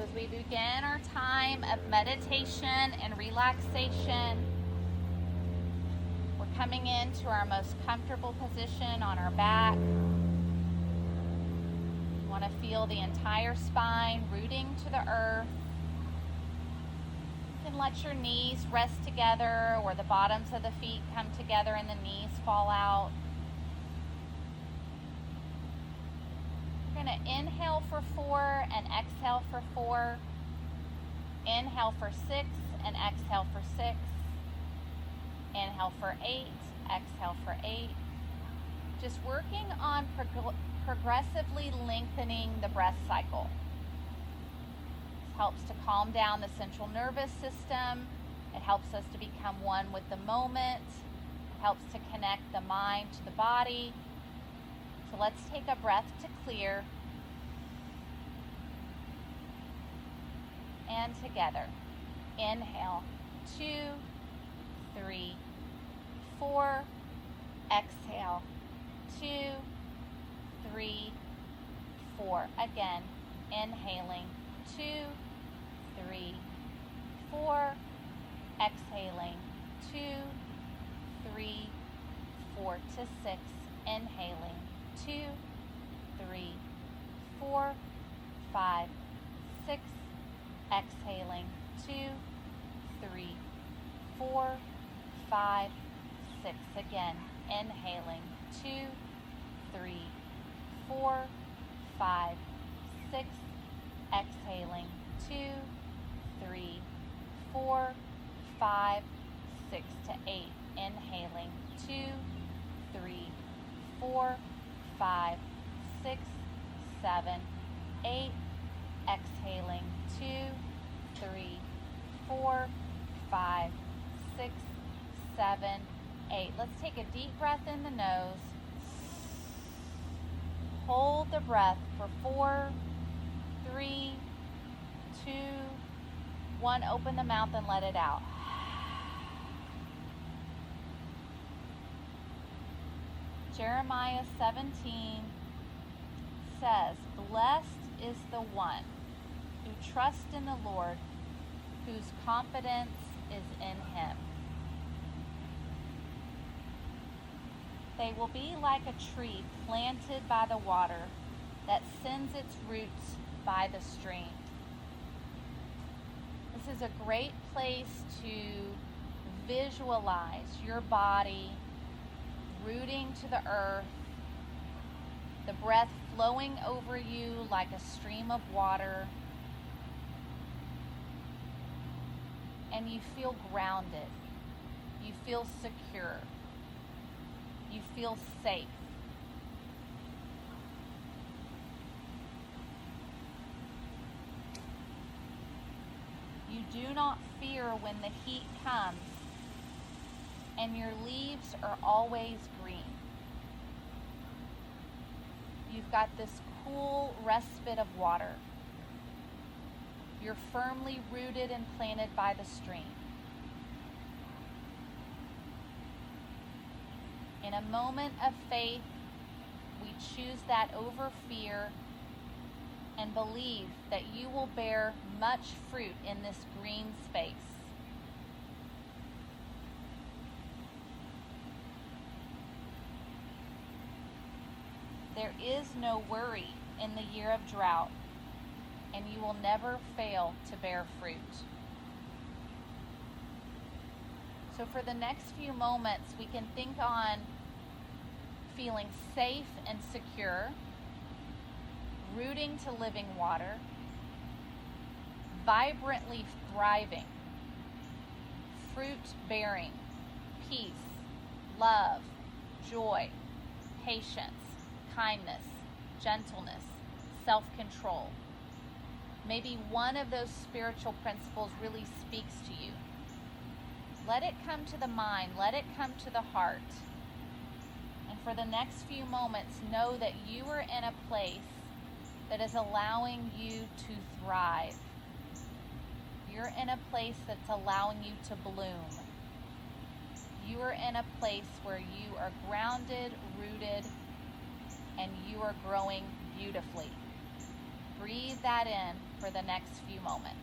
as we begin our time of meditation and relaxation, we're coming into our most comfortable position on our back. You want to feel the entire spine rooting to the earth. You can let your knees rest together or the bottoms of the feet come together and the knees fall out. We're going to inhale for 4 and exhale for 4. Inhale for 6 and exhale for 6. Inhale for 8, exhale for 8. Just working on progressively lengthening the breath cycle. This helps to calm down the central nervous system. It helps us to become one with the moment. It helps to connect the mind to the body. So let's take a breath to clear. And together. Inhale, 2, 3, 4. Exhale, 2, 3, 4. Again, inhaling, 2, 3, 4. Exhaling, 2, 3, 4 to 6. Inhaling, 2, 3, 4, 5, 6. Exhaling, 2, 3, 4, 5, 6. Again, inhaling, 2, 3, 4, 5, 6. Exhaling, 2, 3, 4, 5, 6 to 8. Inhaling, 2, 3, 4, 5, 6, 7, 8. Exhaling, 2, 3, 4, 5, 6, 7, 8. Let's take a deep breath in the nose. Hold the breath for 4, 3, 2, 1. Open the mouth and let it out. Jeremiah 17 says, "Blessed is the one who trusts in the Lord, whose confidence is in him. They will be like a tree planted by the water that sends its roots by the stream." This is a great place to visualize your body rooting to the earth, the breath flowing over you like a stream of water, and you feel grounded, you feel secure, you feel safe. You do not fear when the heat comes, and your leaves are always green. You've got this cool respite of water. You're firmly rooted and planted by the stream. In a moment of faith, we choose that over fear and believe that you will bear much fruit in this green space. There is no worry in the year of drought, and you will never fail to bear fruit. So for the next few moments, we can think on feeling safe and secure, rooting to living water, vibrantly thriving, fruit bearing, peace, love, joy, patience, kindness, gentleness, self-control. Maybe one of those spiritual principles really speaks to you. Let it come to the mind, let it come to the heart. And for the next few moments, know that you are in a place that is allowing you to thrive. You're in a place that's allowing you to bloom. You are in a place where you are grounded, rooted, and you are growing beautifully. breathe that in for the next few moments.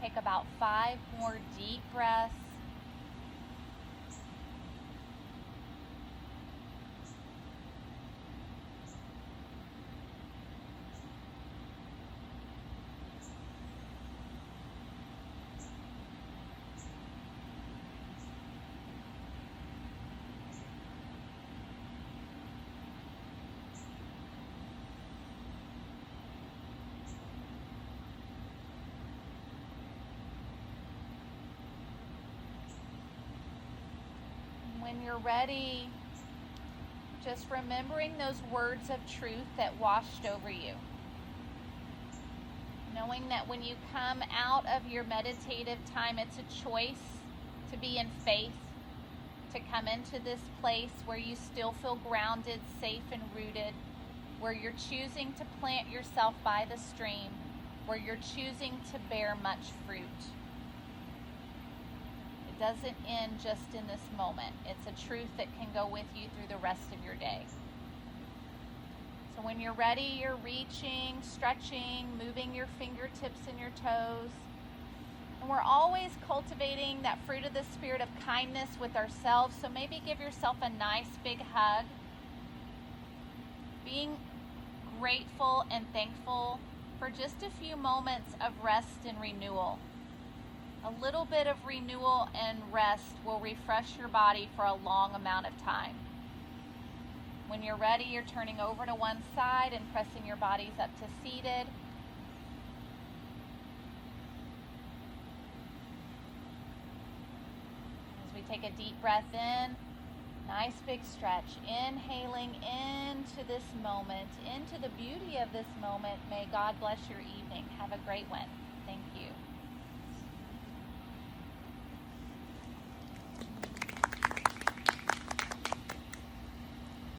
Take about 5 more deep breaths. When you're ready, just remembering those words of truth that washed over you. Knowing that when you come out of your meditative time, it's a choice to be in faith, to come into this place where you still feel grounded, safe, and rooted, where you're choosing to plant yourself by the stream, where you're choosing to bear much fruit. It doesn't end just in this moment. It's a truth that can go with you through the rest of your day. So when you're ready, you're reaching, stretching, moving your fingertips and your toes. And we're always cultivating that fruit of the spirit of kindness with ourselves. So maybe give yourself a nice big hug. Being grateful and thankful for just a few moments of rest and renewal. A little bit of renewal and rest will refresh your body for a long amount of time. When you're ready, you're turning over to one side and pressing your bodies up to seated. As we take a deep breath in, nice big stretch, inhaling into this moment, into the beauty of this moment. May God bless your evening. Have a great one. Thank you.